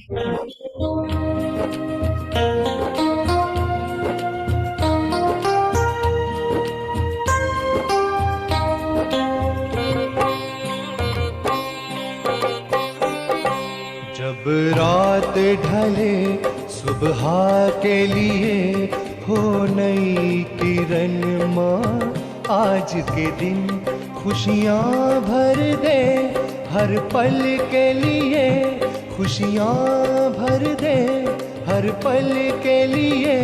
जब रात ढले सुबह के लिए हो नई किरण माँ, आज के दिन खुशियाँ भर दे हर पल के लिए, खुशियाँ भर दे हर पल के लिए।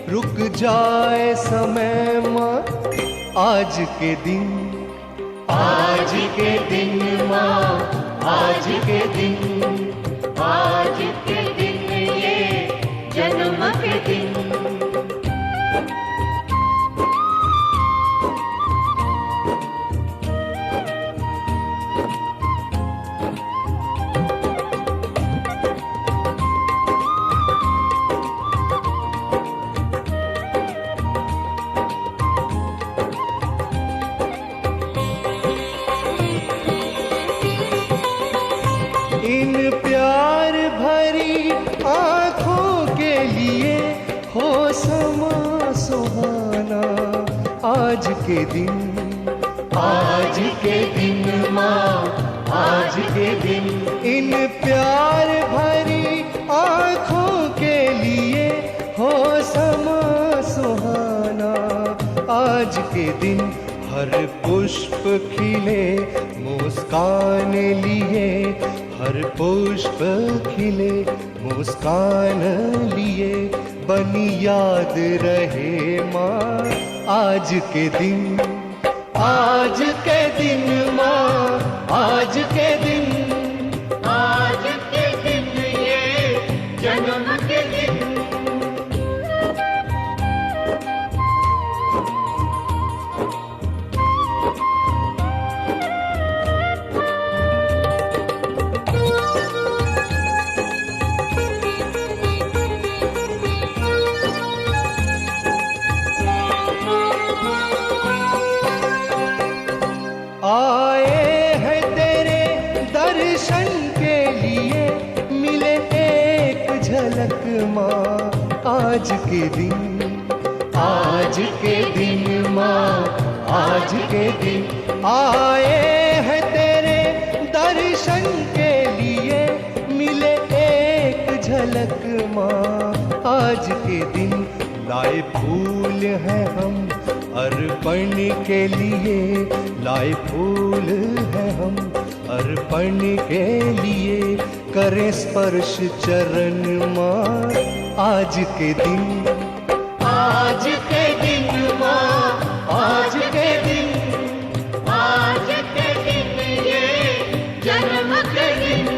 रुक जाए समय माँ आज के दिन, आज के दिन माँ, आज के दिन, आज के दिन ये जन्म के दिन। इन प्यार भरी आँखों के लिए हो समा सुहाना आज के दिन, आज के दिन माँ, आज के दिन। इन प्यार भरी आँखों के लिए हो समा सुहाना आज के दिन। हर पुष्प खिले मुस्कान लिए, हर पुष्प खिले मुस्कान लिए। बनी याद रहे माँ आज के दिन, आज के दिन माँ, आज के दिन, आज के दिन ये जन्म के दिन। आए हैं तेरे दर्शन के लिए, मिले एक झलक माँ आज के दिन, आज के दिन माँ, आज के दिन। आए हैं तेरे दर्शन के लिए, मिले एक झलक माँ आज के दिन। लाए फूल हैं हम अर्पण के लिए, लाए फूल हैं हम अर्पण के लिए। करें स्पर्श चरण माँ आज के दिन, आज के दिन माँ, आज के दिन, आज के दिन ये जन्म के दिन।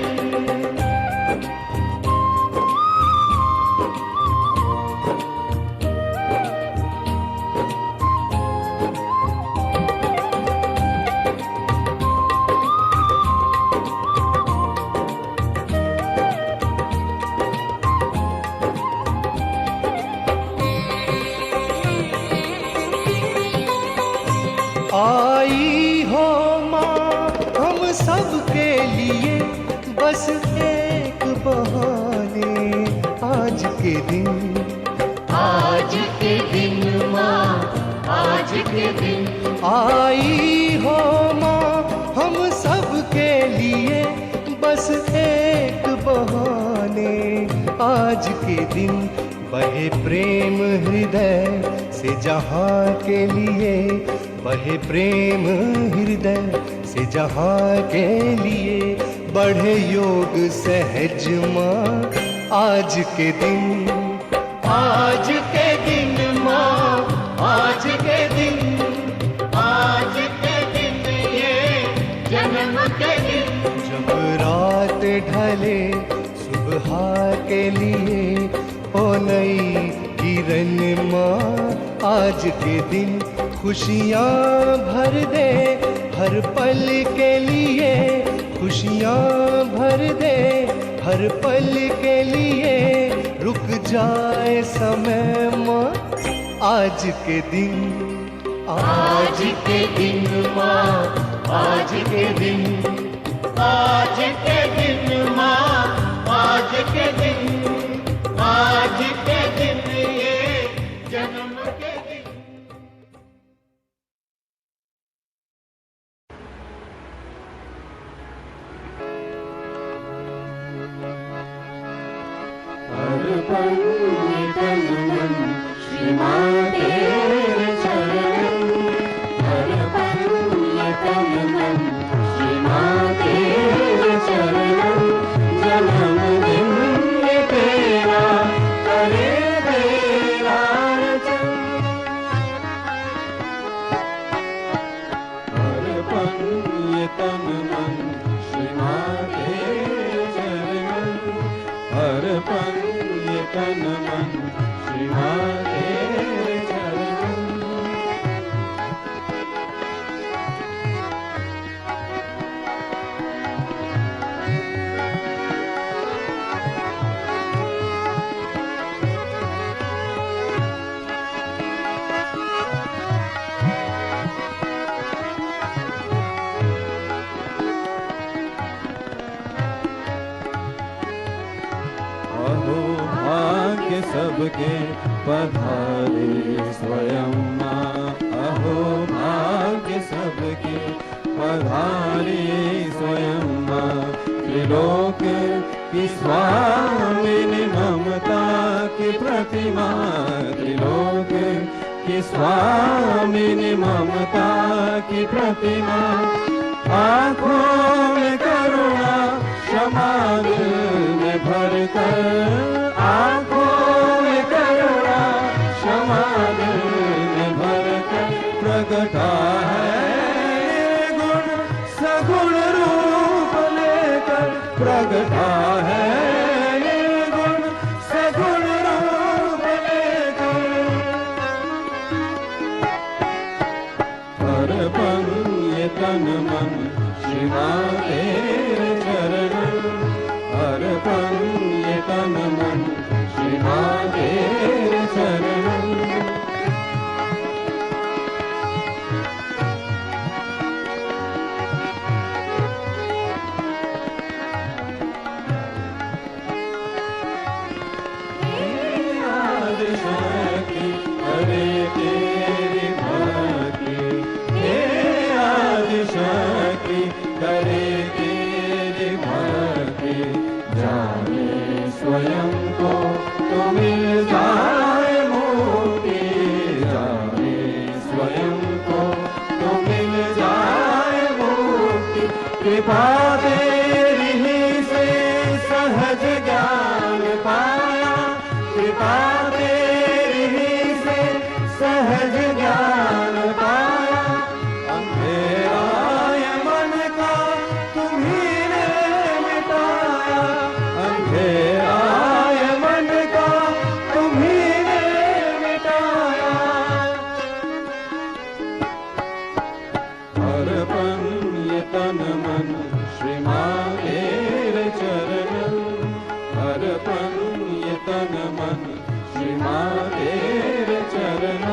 आई हो माँ हम सब के लिए, बस एक बहाने आज के दिन, आज के दिन माँ, आज के दिन। आई हो माँ हम सब के लिए, बस एक बहाने आज के दिन। बहे प्रेम हृदय से जहाँ के लिए, बहे प्रेम हृदय से जहाँ के लिए। बढ़े योग सहज माँ आज के दिन, आज के दिन माँ, आज के दिन, आज के दिन ये जन्म के दिन। जब रात ढले सुबह के लिए हो नई किरण माँ आज के दिन। खुशियाँ भर दे हर पल के लिए, खुशियाँ भर दे हर पल के लिए। रुक जाए समय माँ आज के दिन, आज के दिन माँ, आज के दिन, आज के दिन माँ, आज के दिन, आज के दिन ये जन्म के दिन। अर्पण ये तन मन श्री माँ तेरे चरण, अर्पण ये तन मन श्री माँ तेरे चरण, जन्मदिन ये तेरा करे तेरा रचन। अर्पण ये तन मन श्री माँ तेरे चरण, अर्पण ये तन मन श्री माँ तेरे चरण। अहो भाग्य सबके पधारे स्वयं माँ, अहो भाग्य सबके पधारे स्वयं माँ। त्रिलोक की स्वामिनी ममता की प्रतिमा, त्रिलोक की स्वामिनी ममता की प्रतिमा। आँखों में करुणा क्षमा दिल में भर कर, आँखों में करुणा क्षमा दिल में भर कर, प्रगटा है गुण सगुण रूप लेकर, प्रगटा है गुण सगुण रूप लेकर। अर्पण ये तन मन श्री माँ तेरे चरण, अर्पण ये तन मन श्री माँ तेरे चरण। आदिशक्ति करे तेरी भक्ति, हे आदिशक्ति करे तेरी भक्ति। जाने स्वयं को तो मिल जाए मुक्ति, जाने स्वयं को तो मिल जाए मुक्ति। कृपा तेरी ही से सहज ज्ञान पाया, कृपा तेरी ही से सहज ज्ञान पाया। अंधेरा ये मन का तुम्ही ने मिटाया, अंधेरा ये मन का तुम्ही ने मिटाया। अर्पण ये तन मन श्री माँ तेरे चरण, अर्पण ये तन मन श्री माँ तेरे चरण।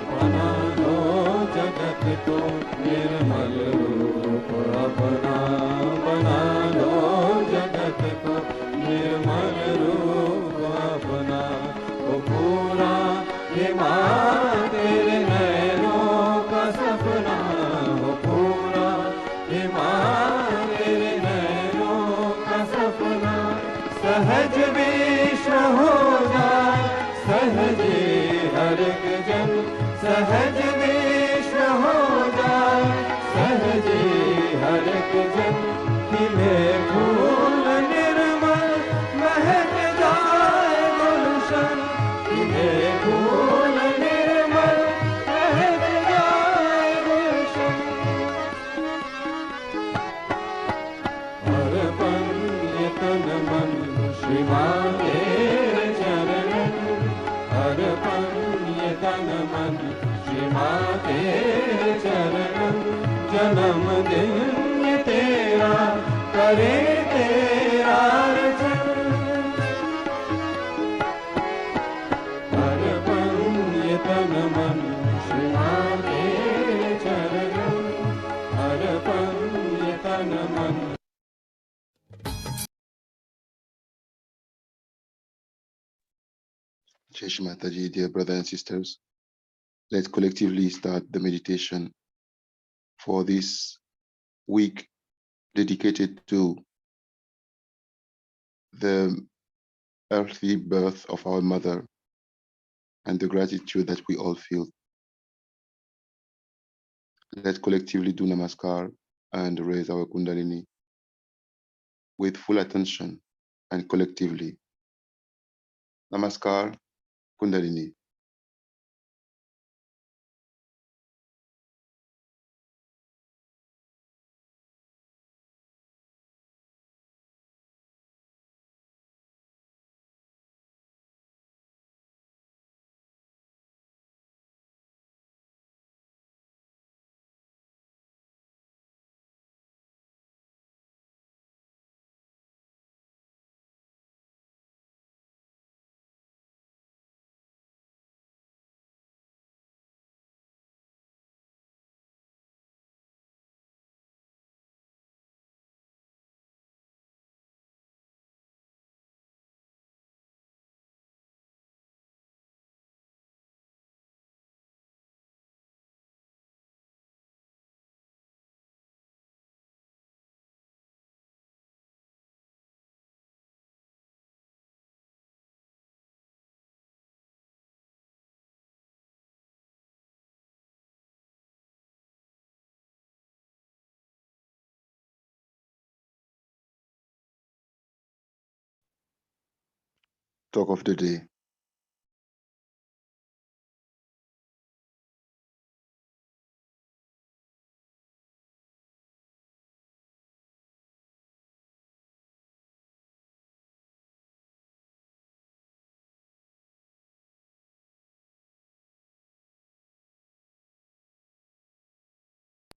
बना दो जगत को निर्मल रूप अपना, बना दो जगत को निर्मल रूप अपना। वो पूरा ये माँ तेरे नैनों का सपना, वो पूरा ये माँ तेरे नैनों का सपना। सहज विश्व हो जाए सहजे हर एक जन, सहज विश्व हो जाए सहजे हर एक जन। खिले फूल निर्मल महक जाए गुलशन, खिले फूल निर्मल महक जाए गुलशन। अर्पण ये तन मन श्री माँ तेरे चरण, अर्पण ये तन मन श्री माँ के चरण, जन्मदिन तेरा करे तेरा रचन। अर्पण ये तन मन श्री माँ के चरण, अर्पण ये तन मन। Jai Shri Mataji, dear brothers and sisters, let's collectively start the meditation for this week dedicated to the earthly birth of our mother and the gratitude that we all feel. Let's collectively do Namaskar and raise our Kundalini with full attention and collectively. Namaskar, Kundalini. Talk of the day.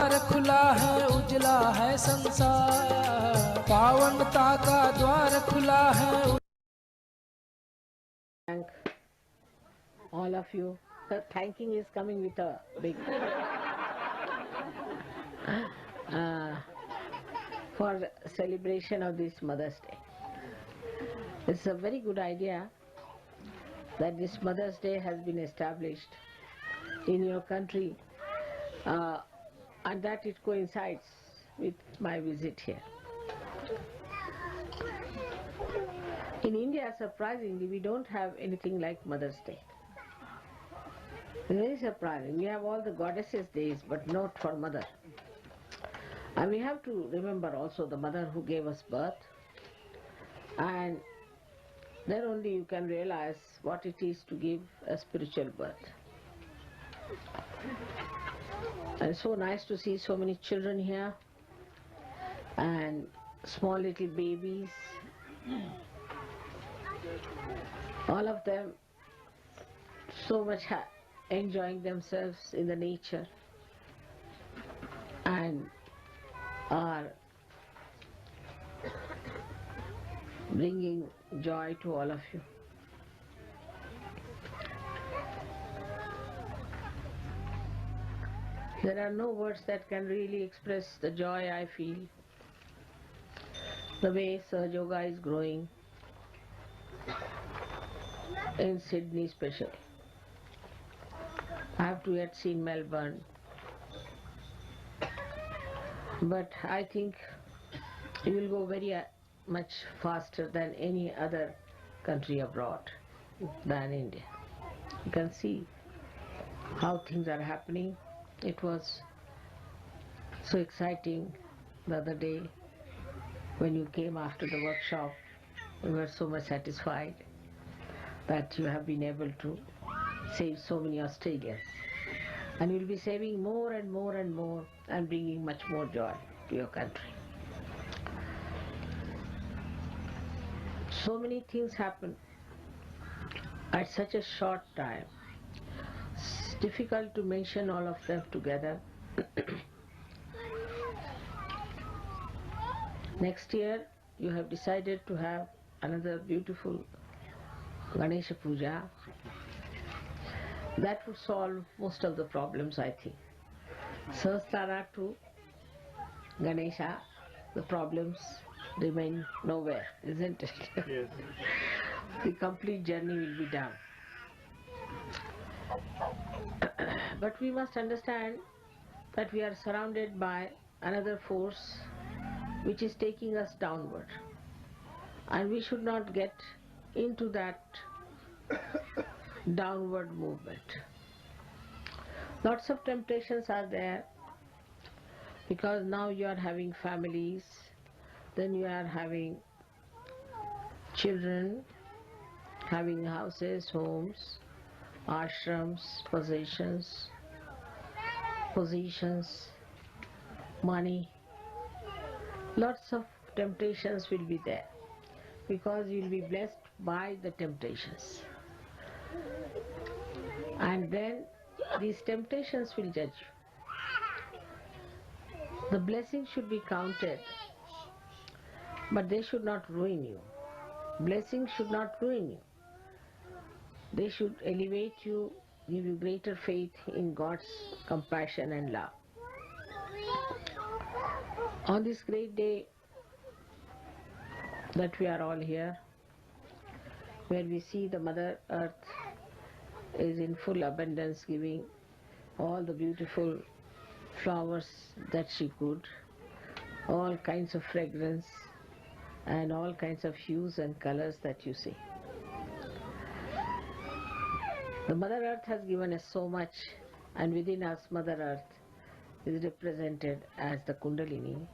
द्वार खुला है उजला है संसार, पावनता का द्वार खुला है। Thank all of you. The thanking is coming with a big for celebration of this Mother's Day. It's a very good idea that this Mother's Day has been established in your country, and that it coincides with my visit here. In India, surprisingly, we don't have anything like Mother's Day. It's very surprising. We have all the goddesses' days, but not for Mother. And we have to remember also the Mother who gave us birth. And then only you can realize what it is to give a spiritual birth. And it's so nice to see so many children here and small little babies. All of them so much enjoying themselves in the nature and are bringing joy to all of you. There are no words that can really express the joy I feel, the way Sahaja Yoga is growing in Sydney especially. I have to yet see Melbourne, but I think it will go very much faster than any other country abroad than India. You can see how things are happening. It was so exciting the other day when you came after the workshop. We were so much satisfied that you have been able to save so many Australians. And you will be saving more and more and more and bringing much more joy to your country. So many things happen at such a short time. difficult to mention all of them together. Next year you have decided to have another beautiful Ganesha Puja. That would solve most of the problems, I think. Sahasrara to Ganesha, the problems remain nowhere, isn't it? Yes. The complete journey will be done. But we must understand that we are surrounded by another force which is taking us downward, and we should not get into that downward movement. Lots of temptations are there, because now you are having families, then you are having children, having houses, homes, ashrams, positions, money. Lots of temptations will be there, because you will be blessed by the temptations. And then these temptations will judge you. The blessings should be counted, but they should not ruin you. Blessings should not ruin you. They should elevate you, give you greater faith in God's compassion and love. On this great day that we are all here, where we see the Mother Earth is in full abundance, giving all the beautiful flowers that she could, all kinds of fragrance and all kinds of hues and colors that you see. The Mother Earth has given us so much, and within us Mother Earth is represented as the Kundalini,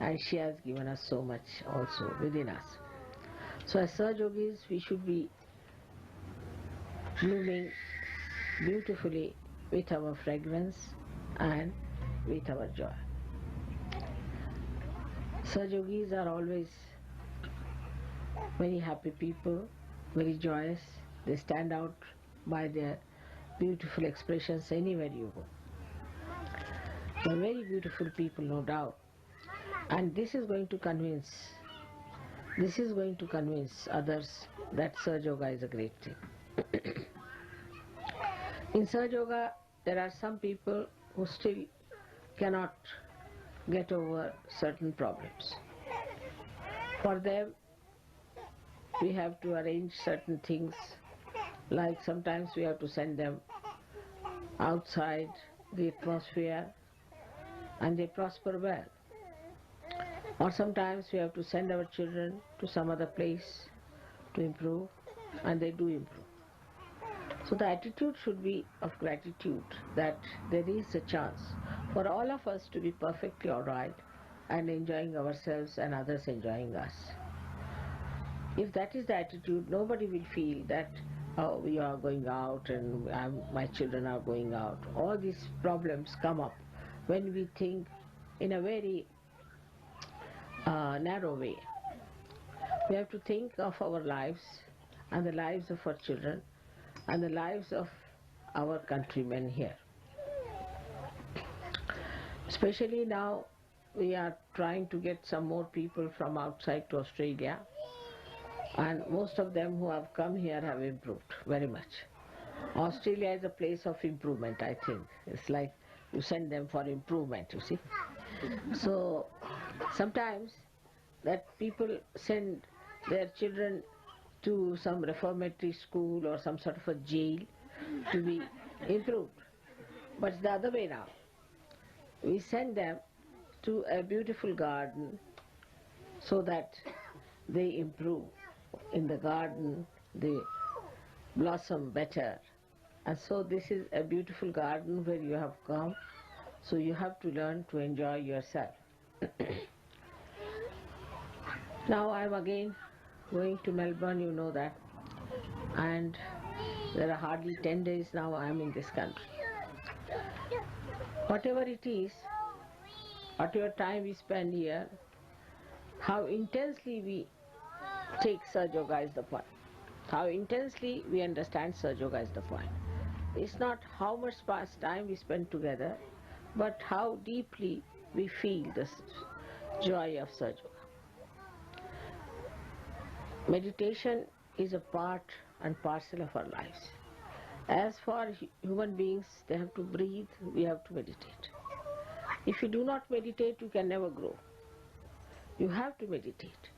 and she has given us so much also within us. So as Sahaja Yogis, we should be blooming beautifully with our fragrance and with our joy. Sahaja Yogis are always very happy people, very joyous. They stand out by their beautiful expressions anywhere you go. They are very beautiful people, no doubt. And this is going to convince others that Sahaja Yoga is a great thing. In Sahaja Yoga, there are some people who still cannot get over certain problems. For them, we have to arrange certain things, like sometimes we have to send them outside the atmosphere and they prosper well. Or sometimes we have to send our children to some other place to improve, and they do improve. So the attitude should be of gratitude, that there is a chance for all of us to be perfectly alright and enjoying ourselves and others enjoying us. If that is the attitude, nobody will feel that, oh, we are going out and my children are going out. All these problems come up when we think in a very narrow way. We have to think of our lives and the lives of our children and the lives of our countrymen here. Especially now, we are trying to get some more people from outside to Australia, and most of them who have come here have improved very much. Australia is a place of improvement, I think. It's like you send them for improvement, you see. So sometimes that people send their children to some reformatory school or some sort of a jail to be improved. But it's the other way now. We send them to a beautiful garden so that they improve. In the garden, they blossom better. And so this is a beautiful garden where you have come, so you have to learn to enjoy yourself. Now I am again going to Melbourne, you know that, and there are hardly 10 days now I am in this country. Whatever it is, whatever time we spend here, how intensely we take Sahaja Yoga is the point. How intensely we understand Sahaja Yoga is the point. It's not how much past time we spend together, but how deeply we feel the joy of Sahaja Yoga. Meditation is a part and parcel of our lives. As for human beings, they have to breathe, we have to meditate. If you do not meditate, you can never grow. You have to meditate.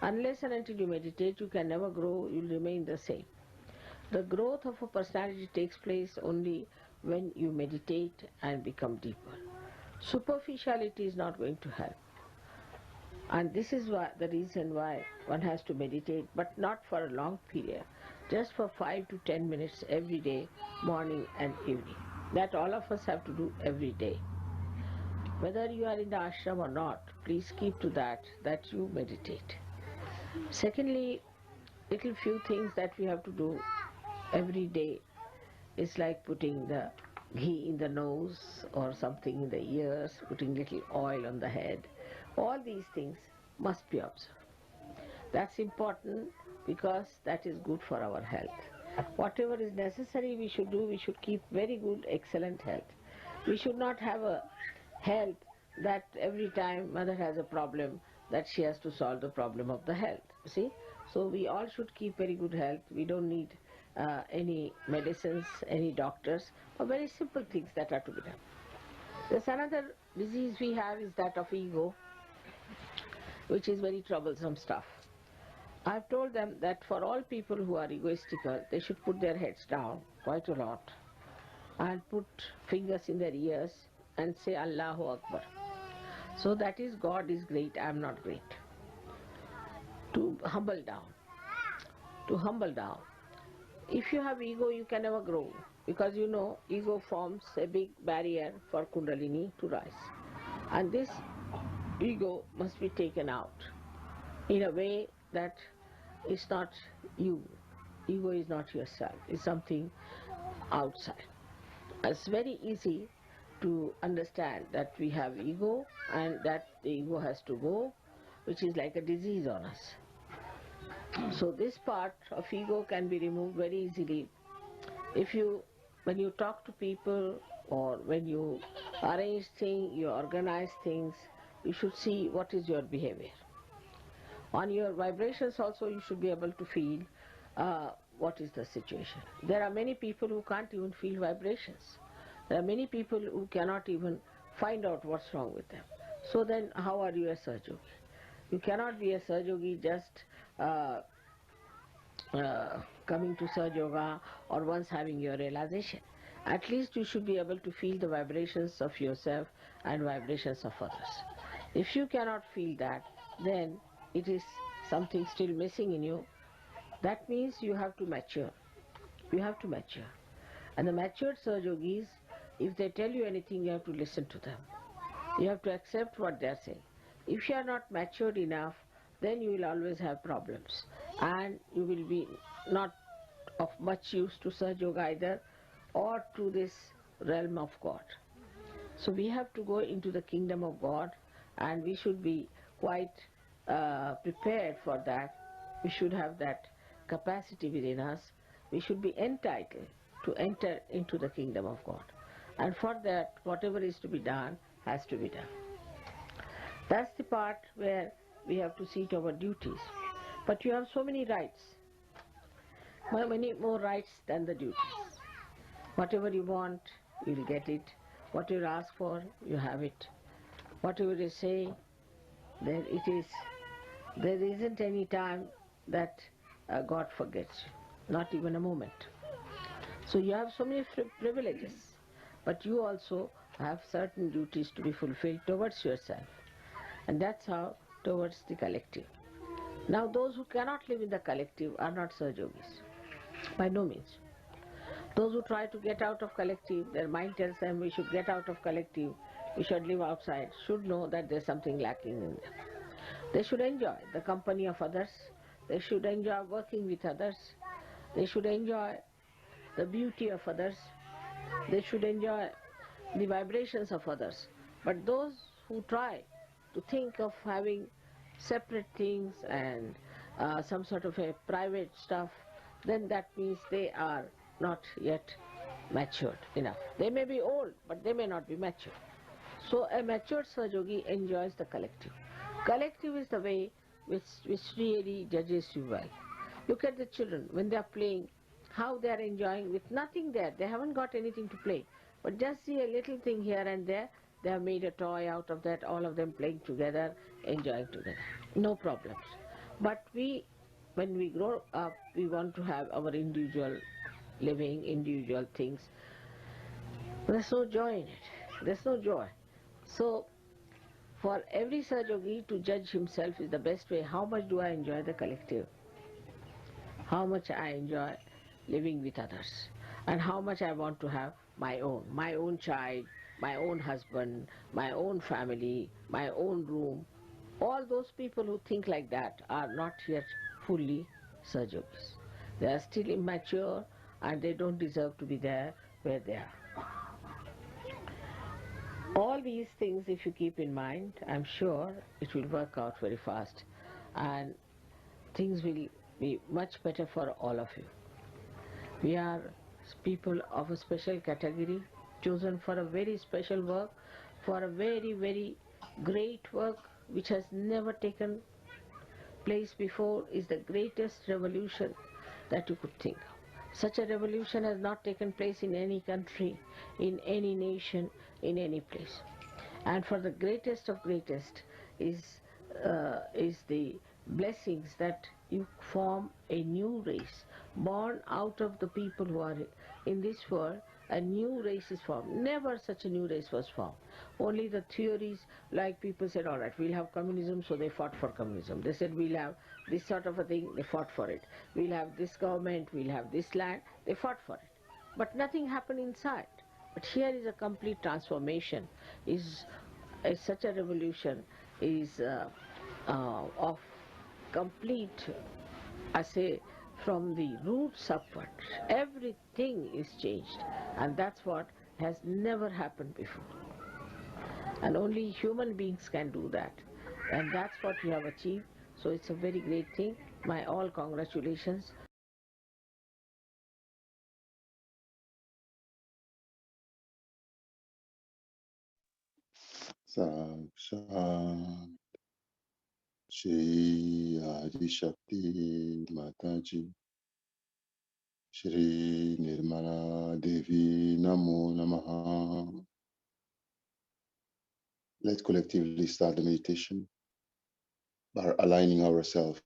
Unless and until you meditate, you can never grow, you will remain the same. The growth of a personality takes place only when you meditate and become deeper. Superficiality is not going to help. And this is the reason why one has to meditate, but not for a long period, just for 5 to 10 minutes every day, morning and evening. That all of us have to do every day. Whether you are in the ashram or not, please keep to that you meditate. Secondly, little few things that we have to do every day is like putting the ghee in the nose or something in the ears, putting little oil on the head. All these things must be observed. That's important because that is good for our health. Whatever is necessary we should do, we should keep very good, excellent health. We should not have a health that every time mother has a problem that she has to solve the problem of the health. See? So we all should keep very good health. We don't need any medicines, any doctors, or very simple things that are to be done. There's another disease we have is that of ego, which is very troublesome stuff. I've told them that for all people who are egoistical, they should put their heads down quite a lot and put fingers in their ears and say Allahu Akbar. So that is, God is great, I am not great. To humble down. To humble down. If you have ego, you can never grow, because you know ego forms a big barrier for Kundalini to rise. And this ego must be taken out in a way that it's not you. Ego is not yourself, it's something outside. It's very easy to understand that we have ego and that the ego has to go, which is like a disease on us. So this part of ego can be removed very easily when you talk to people or when you arrange things, you organize things, you should see what is your behavior. On your vibrations also you should be able to feel what is the situation. There are many people who can't even feel vibrations. There are many people who cannot even find out what's wrong with them. So then how are you a Sahaja Yogi? You cannot be a Sahaja Yogi just coming to Sahaja Yoga or once having your realization. At least you should be able to feel the vibrations of yourself and vibrations of others. If you cannot feel that, then it is something still missing in you. That means you have to mature. You have to mature. And the matured Sahaja Yogis, if they tell you anything, you have to listen to them. You have to accept what they are saying. If you are not matured enough, then you will always have problems. And you will be not of much use to Sahaja Yoga either, or to this realm of God. So we have to go into the kingdom of God, and we should be quite prepared for that. We should have that capacity within us. We should be entitled to enter into the kingdom of God. And for that, whatever is to be done has to be done. That's the part where we have to see to our duties. But you have so many rights, many more rights than the duties. Whatever you want, you will get it. What you ask for, you have it. Whatever you say, there it is. There isn't any time that God forgets you, not even a moment. So you have so many privileges, but you also have certain duties to be fulfilled towards yourself. And that's how towards the collective. Now those who cannot live in the collective are not Sahaja Yogis, by no means. Those who try to get out of collective, their mind tells them we should get out of collective, we should live outside, should know that there's something lacking in them. They should enjoy the company of others, they should enjoy working with others, they should enjoy the beauty of others, they should enjoy the vibrations of others. But those who try to think of having separate things and some sort of a private stuff, then that means they are not yet matured enough. They may be old, but they may not be mature. So a matured Sahajogi enjoys the collective. Collective is the way which really judges you well. Look at the children when they are playing, how they are enjoying with nothing there. They haven't got anything to play. But just see a little thing here and there. They have made a toy out of that, all of them playing together, enjoying together. No problems. But when we grow up, we want to have our individual living, individual things. There's no joy in it. There's no joy. So for every Sahajogi to judge himself is the best way. How much do I enjoy the collective? How much I enjoy living with others? And how much I want to have my own child, my own husband, my own family, my own room. All those people who think like that are not yet fully Sahajogis. They are still immature and they don't deserve to be there where they are. All these things, if you keep in mind, I'm sure it will work out very fast and things will be much better for all of you. We are people of a special category, chosen for a very special work, for a very, very great work which has never taken place before, is the greatest revolution that you could think of. Such a revolution has not taken place in any country, in any nation, in any place. And for the greatest of greatest is the blessings that you form a new race, born out of the people who are in this world. A new race is formed. Never such a new race was formed. Only the theories, like people said, all right, we'll have communism, so they fought for communism. They said we'll have this sort of a thing, they fought for it. We'll have this government, we'll have this land, they fought for it. But nothing happened inside. But here is a complete transformation, is such a revolution, is of complete, I say, from the roots upward. Everything is changed, and that's what has never happened before. And only human beings can do that. And that's what we have achieved. So it's a very great thing. My all congratulations. Sakshat Shri Adi Shakti Mataji, Shri Nirmala Devi Namo Namaha. Let's collectively start the meditation by aligning ourselves,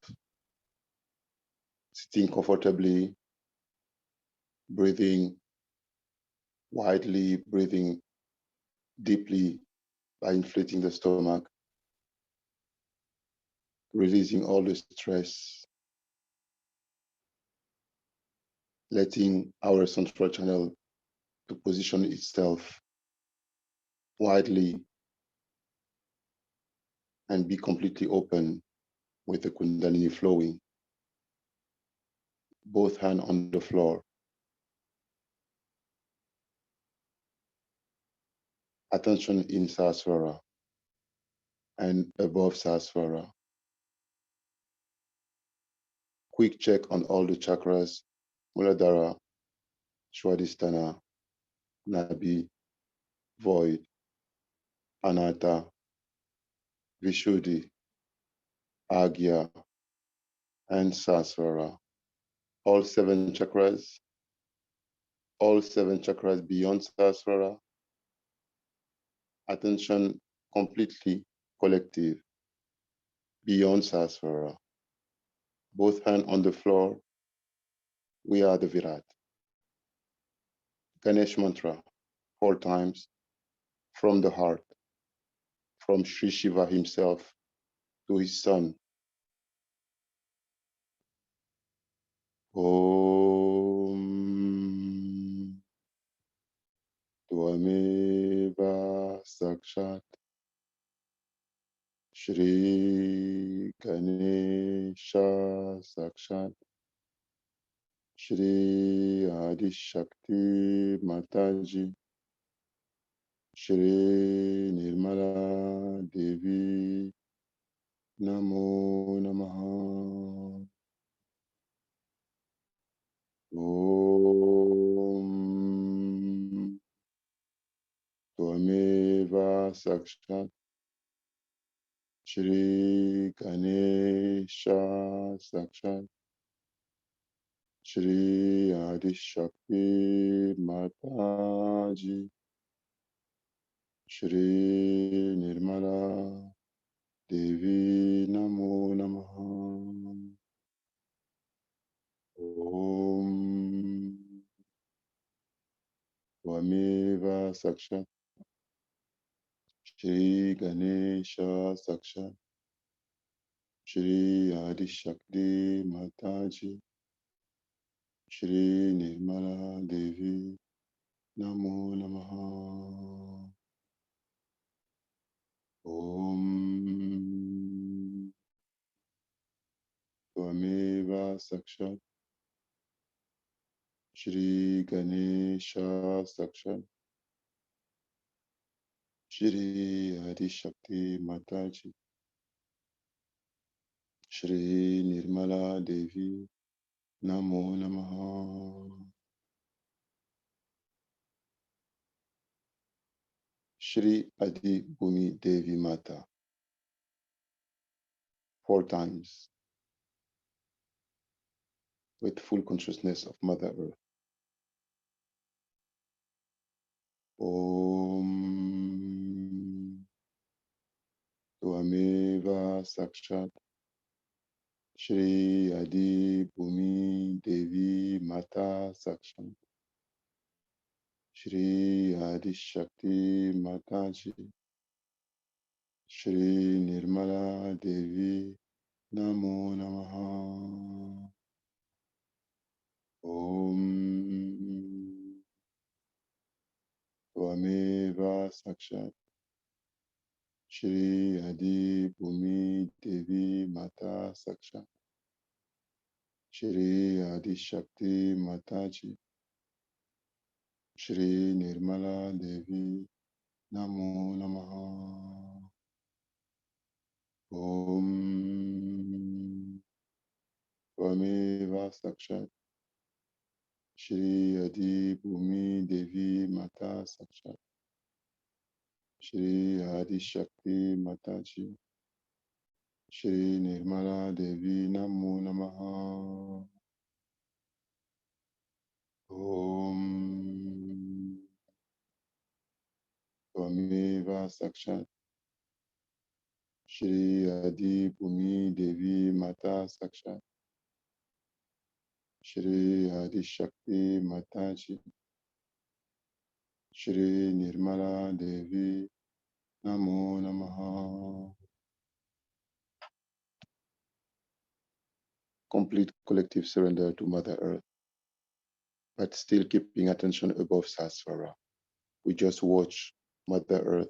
sitting comfortably, breathing widely, breathing deeply by inflating the stomach, releasing all the stress, letting our central channel to position itself widely and be completely open with the Kundalini flowing. Both hands on the floor. Attention in Sahasrara and above Sahasrara. Quick check on all the chakras, Muladhara, Swadhisthana, Nabi, Void, Anahata, Vishuddhi, Agya, and Sahasrara. All seven chakras beyond Sahasrara. Attention completely collective, beyond Sahasrara. Both hands on the floor. We are the Virat. Ganesh mantra, 4 times, from the heart, from Sri Shiva himself to his son. Om Tvameva Sakshat Shri Ganesha Sakshat Shri Adi Shakti Mataji Shri Nirmala Devi Namo Namaha. Om Tvameva Sakshat Shri Ganesha Sakshat Shri Adi Shakti Mataji Shri Nirmala Devi Namo Namaha. Om Tvameva Sakshat Shri Ganesha Sakshat Shri Adi Shakti Mataji Shri Nirmala Devi Namo Namaha. Om Tvameva Sakshat Shri Ganesha Sakshat Shri Adi Shakti Mataji Shri Nirmala Devi Namo Namaha. Shri Adi Bhumi Devi Mata 4 times with full consciousness of Mother Earth. Om Tvameva Sakshat Shri Adi Bhumi Devi Mata Sakshat Shri Adi Shakti Mataji Shri Nirmala Devi Namo Namaha. Om Tvameva Sakshat Shri Adi Bhumi Devi Mata Sakshat Shri Adi Shakti Mataji Shri Nirmala Devi Namo Namaha. Om Tvameva Sakshat Shri Adi Bhumi Devi Mata Sakshat Shri Adi Shakti Mataji Shri Nirmala Devi Namo Namaha. Om Tvameva Sakshat Shri Adi Bhumi Devi Mata Sakshat Shri Adi Shakti Mataji Shri Nirmala Devi Namo Namaha. Complete collective surrender to Mother Earth, but still keeping attention above Sasvara. We just watch Mother Earth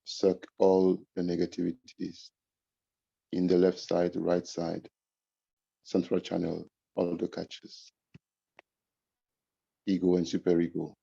suck all the negativities in the left side, right side, central channel, all the catches, ego and superego.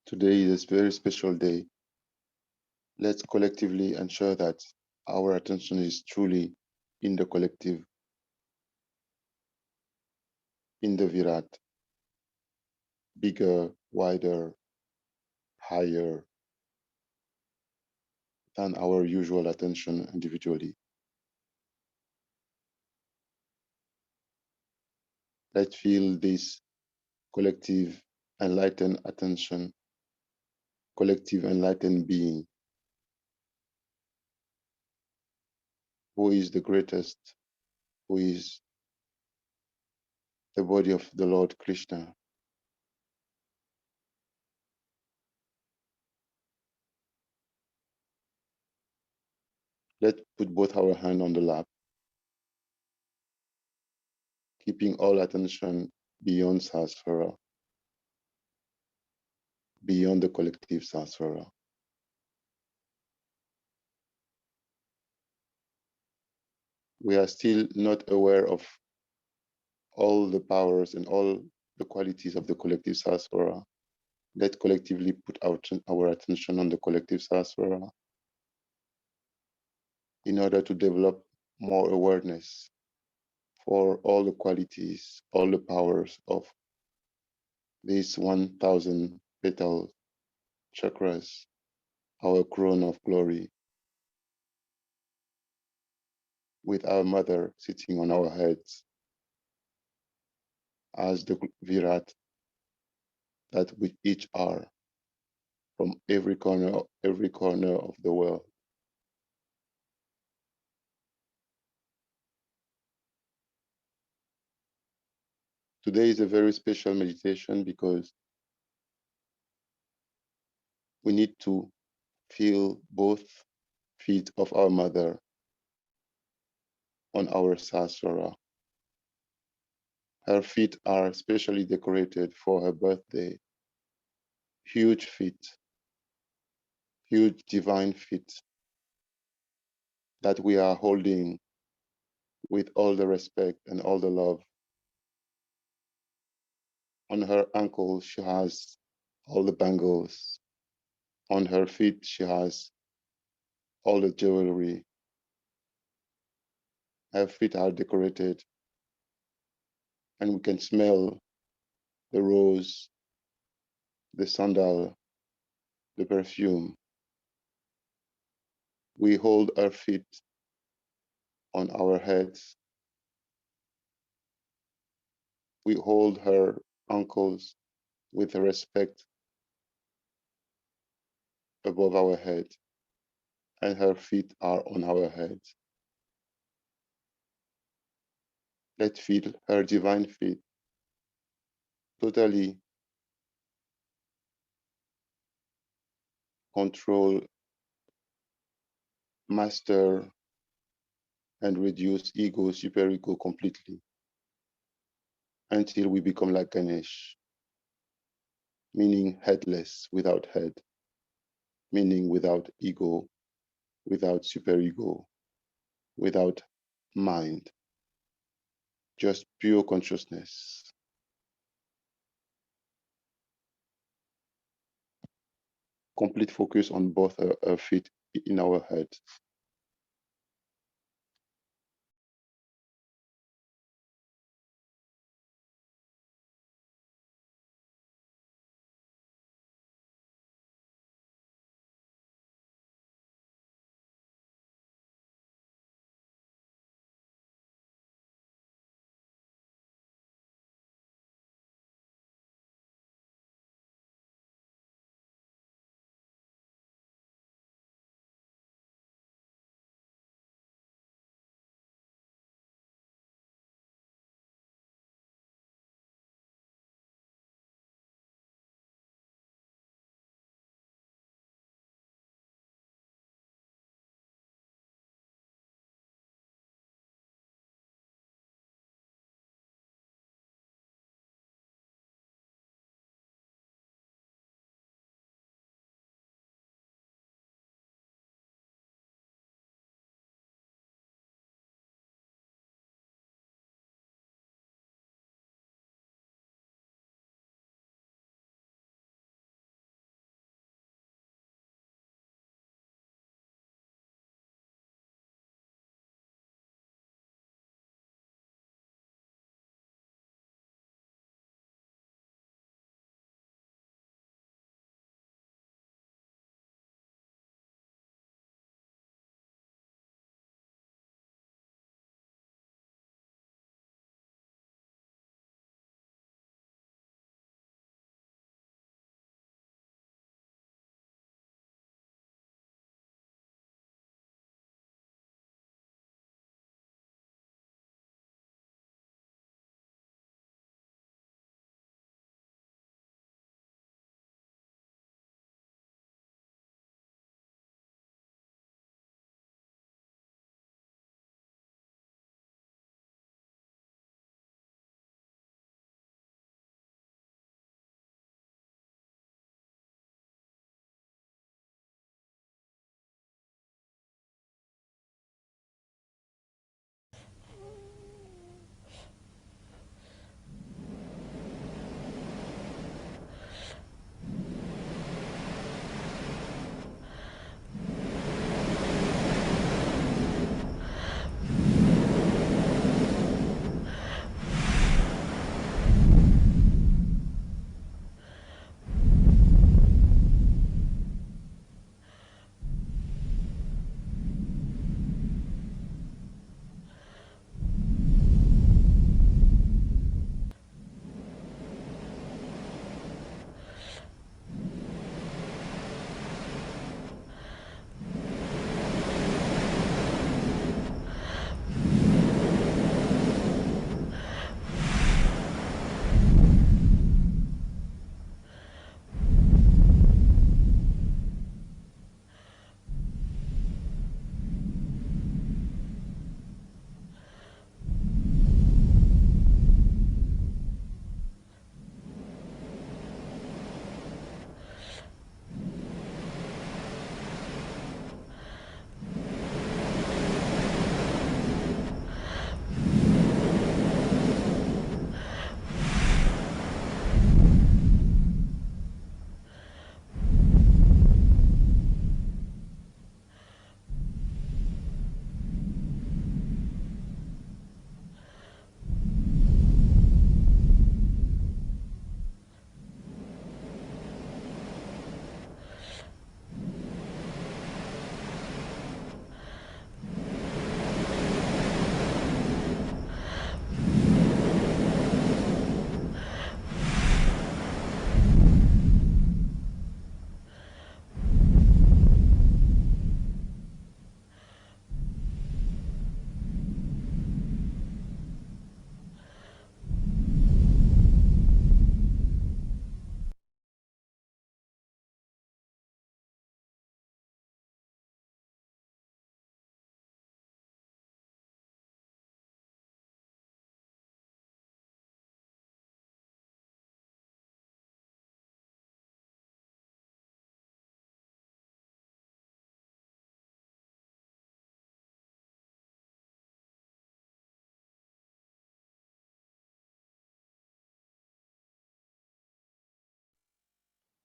Today is a very special day. Let's collectively ensure that our attention is truly in the collective, in the Virat, bigger, wider, higher than our usual attention individually. Let's feel this collective enlightened attention, collective enlightened being, who is the greatest, who is the body of the Lord Krishna. Let's put both our hands on the lap, keeping all attention beyond Sahasrara, beyond the collective Sahasrara. We are still not aware of all the powers and all the qualities of the collective Sahasrara. Let's collectively put our attention on the collective Sahasrara in order to develop more awareness for all the qualities, all the powers of these 1,000 petal chakras, our crown of glory, with our mother sitting on our heads as the Virat that we each are from every corner of the world. Today is a very special meditation because we need to feel both feet of our mother on our Sahasrara. Her feet are specially decorated for her birthday. Huge feet, huge divine feet that we are holding with all the respect and all the love. On her ankles, she has all the bangles. On her feet, she has all the jewelry. Her feet are decorated, and we can smell the rose, the sandal, the perfume. We hold her feet on our heads. We hold her ankles with respect above our head, and her feet are on our heads. Let's feel her divine feet totally control, master, and reduce ego, superego completely until we become like Ganesh, meaning headless, without head, meaning without ego, without superego, without mind, just pure consciousness. Complete focus on both our feet in our head.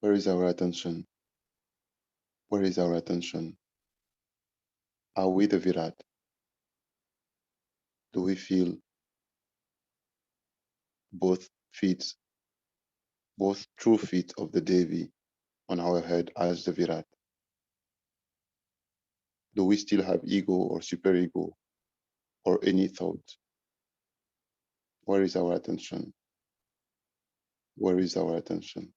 Where is our attention? Where is our attention? Are we the Virat? Do we feel both feet, both true feet of the Devi on our head as the Virat? Do we still have ego or superego or any thought? Where is our attention? Where is our attention?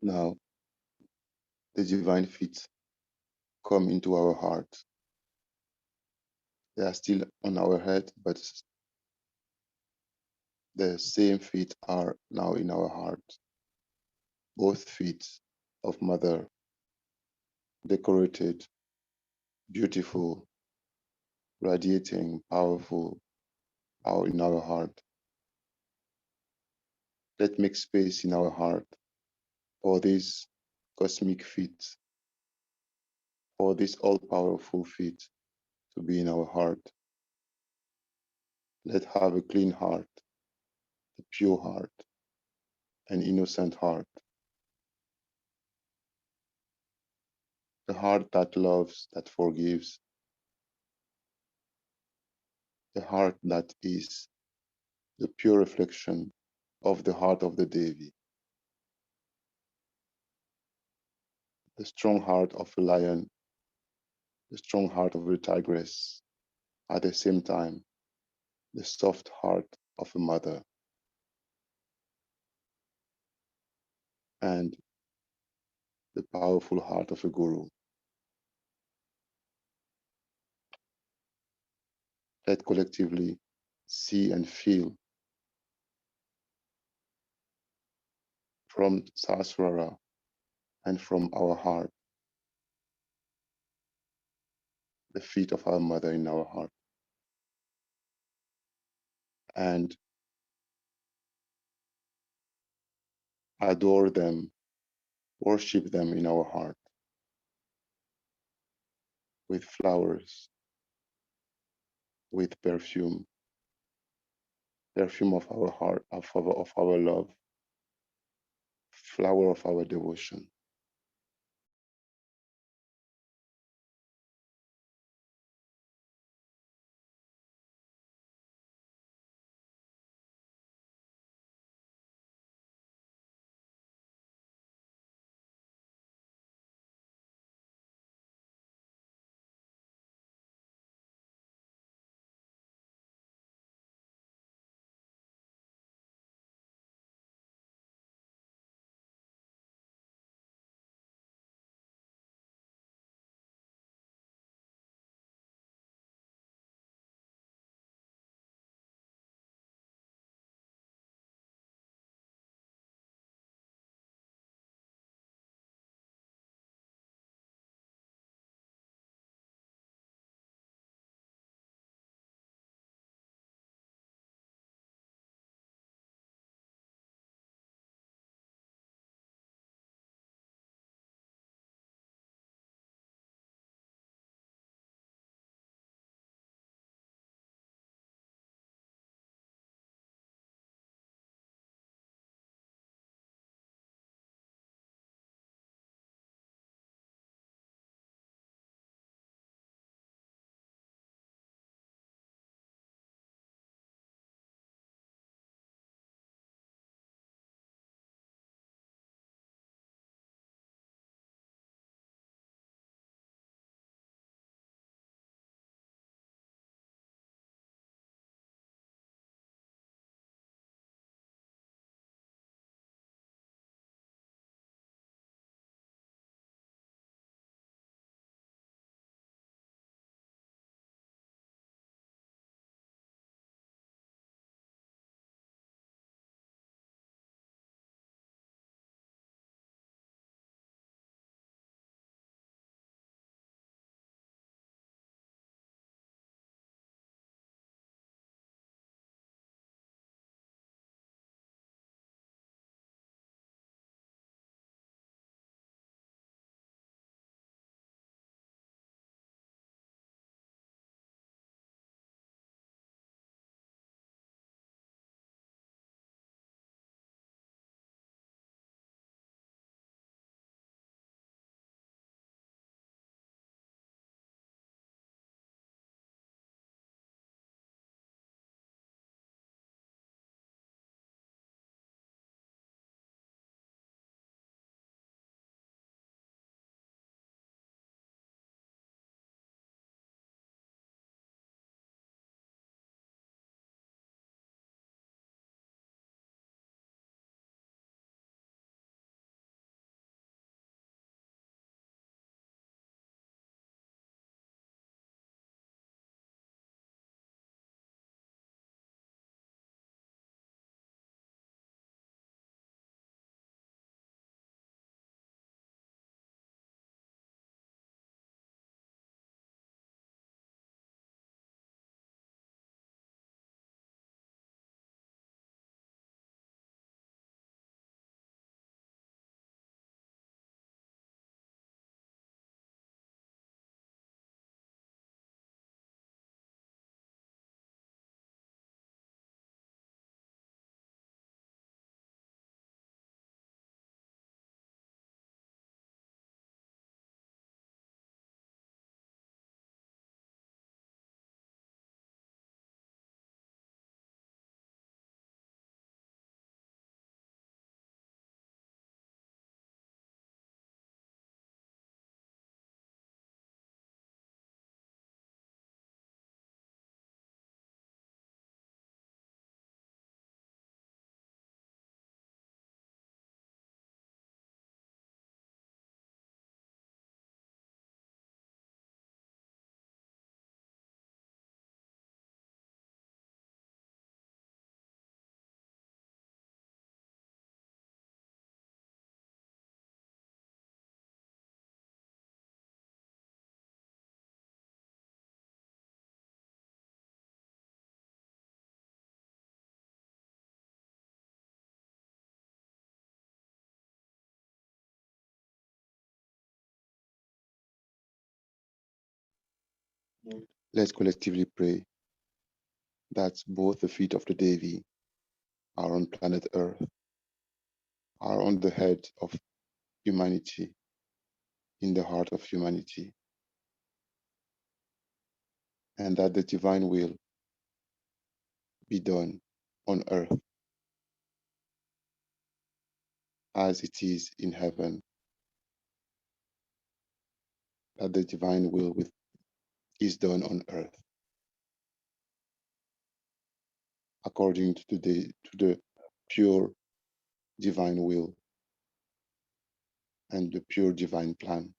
Now, the divine feet come into our heart. They are still on our head, but the same feet are now in our heart. Both feet of Mother, decorated, beautiful, radiating powerful out in our heart. Let's make space in our heart for this cosmic fit, for this all powerful fit to be in our heart. Let's have a clean heart, a pure heart, an innocent heart, a heart that loves, that forgives, a heart that is the pure reflection of the heart of the Devi, the strong heart of a lion, the strong heart of a tigress, at the same time, the soft heart of a mother, and the powerful heart of a guru. Let collectively see and feel from Sahasrara and from our heart the feet of our mother in our heart, and adore them, worship them in our heart with flowers, with perfume, perfume of our heart, of our love, flower of our devotion. Let's collectively pray that both the feet of the Devi are on planet Earth, are on the head of humanity, in the heart of humanity, and that the divine will be done on earth as it is in heaven, that the divine will is done on earth according to the pure divine will and the pure divine plan.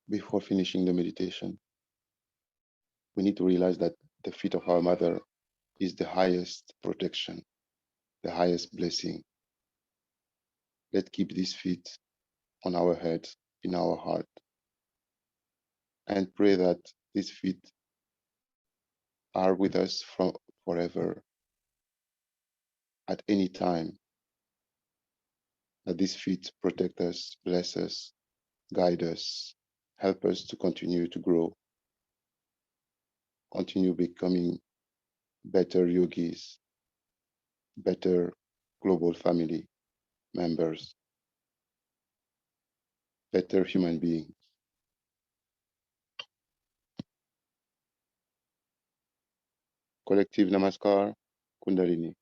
Before finishing the meditation, we need to realize that the feet of our mother is the highest protection, the highest blessing. Let's keep these feet on our head, in our heart, and pray that these feet are with us from forever, at any time, that these feet protect us, bless us, guide us, help us to continue to grow, continue becoming better yogis, better global family members, better human beings. Collective Namaskar, Kundalini.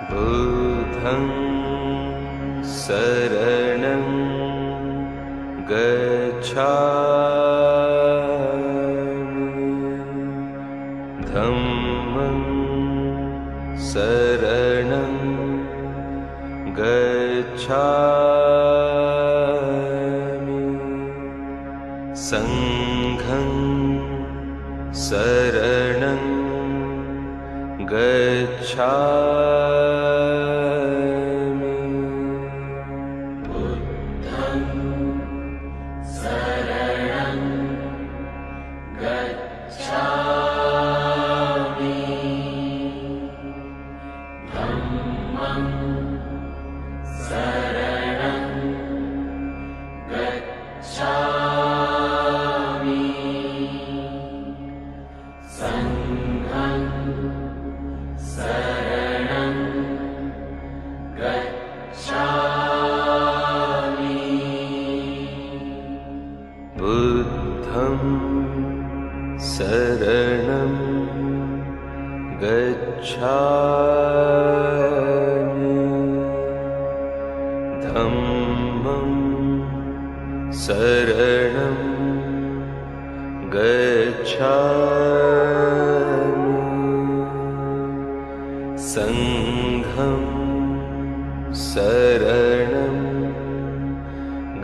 बुद्धं शरणं गच्छामि धम्मं शरणं गच्छामि संघं शरणं गच्छामि बुद्धं शरणं गच्छामि धम्मं शरणं गच्छामि संघं शरणं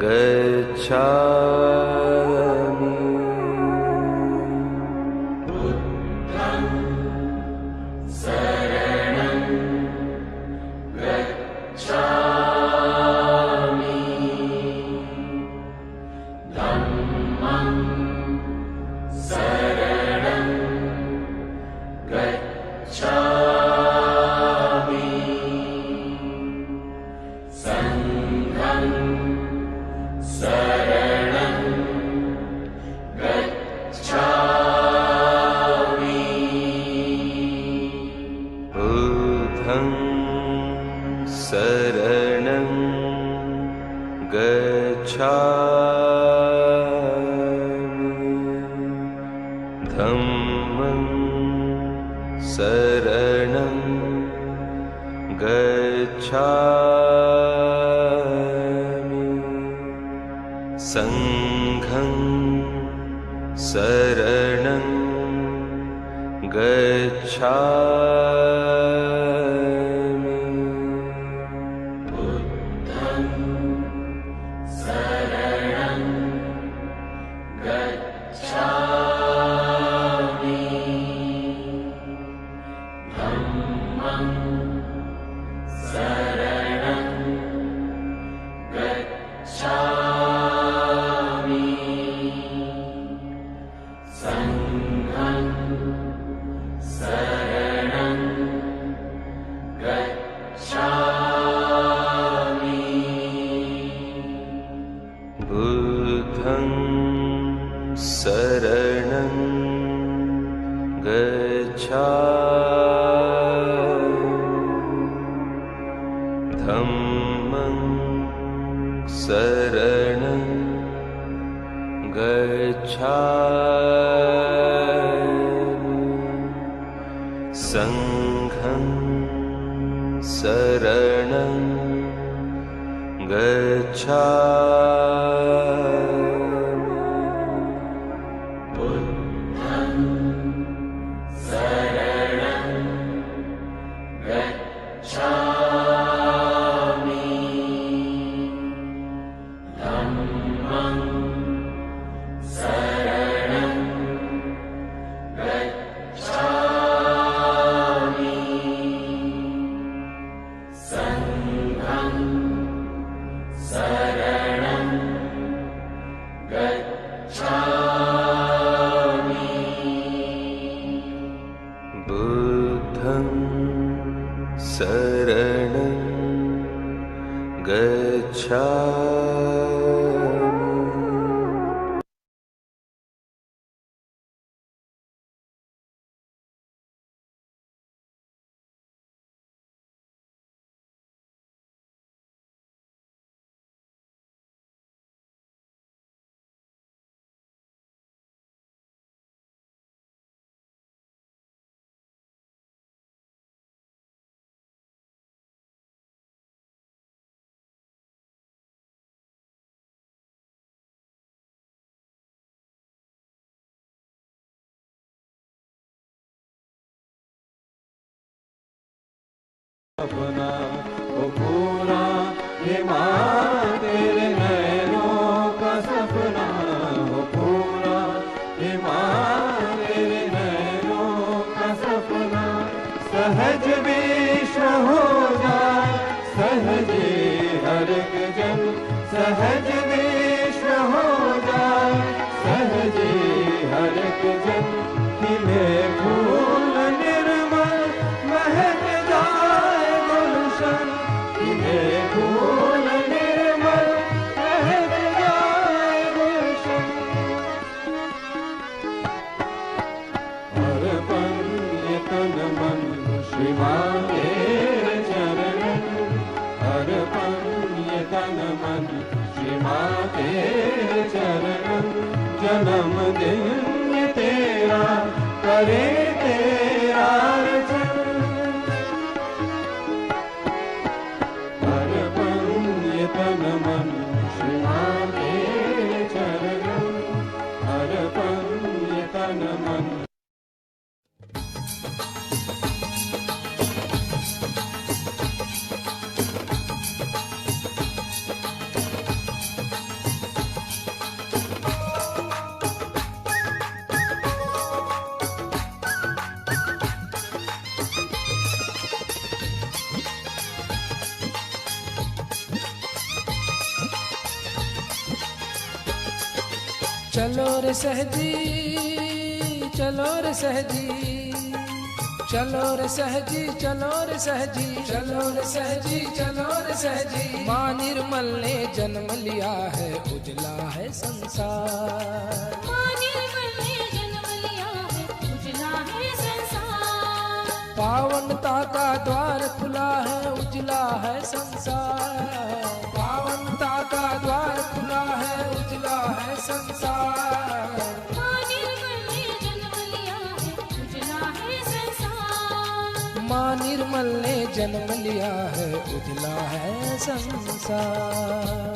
गच्छामि बुद्धं शरणं गच्छामि धम्मं शरणं गच्छामि संघं शरणं गच्छामि बुद्धं शरणं गच्छामि धम्मं शरणं गच्छामि संघं शरणं गच्छामि बुद्धं शरणं गच्छामि धम्मं शरणं गच्छामि संघं शरणं गच्छामि बुद्धं शरणं गच्छामि धम्मं शरणं गच्छामि संघं शरणं गच्छामि बुद्धं शरणं गच्छामि धम्मं शरणं गच्छामि संघं शरणं गच्छामि बुद्धं शरणं गच्छामि धम्मं शरणं गच्छामि संघं शरणं गच्छामि बुद्धं शरणं गच्छामि सपना वो पूरा, ये माँ तेरे नैनों का सपना वो पूरा, ये माँ तेरे नैनों का सपना। सहज विश्व हो जाए सहजे हर एक जन, सहज विश्व हो जाए सहजे हर एक जन। खिले फूल निर्मल महक जाए गुलशन, खिले फूल निर्मल महक जाए गुलशन। अर्पण ये तन मन श्री माँ तेरे चरणन, अर्पण ये तन मन श्री माँ तेरे चरणन। जन्मदिन ये तेरा करे तेरा रचन, अर्पण ये तन मन श्री माँ तेरे चरणन, अर्पण ये तन मन। चलो रे सहजी, चलो रे सहजी, चलो रे सहजी, चलो रे सहजी, चलो रे सहजी, चलो रे सहजी। माँ निर्मल ने जन्म लिया है, उजला है संसार। माँ निर्मल ने जन्म लिया है, उजला है संसार। पावनता का द्वार खुला है, उजला है संसार। पावनता का द्वार खुला है, उजला है संसार। माँ निर्मल ने जन्म लिया है, उजला है संसार। माँ निर्मल ने जन्म लिया है, उजला है संसार।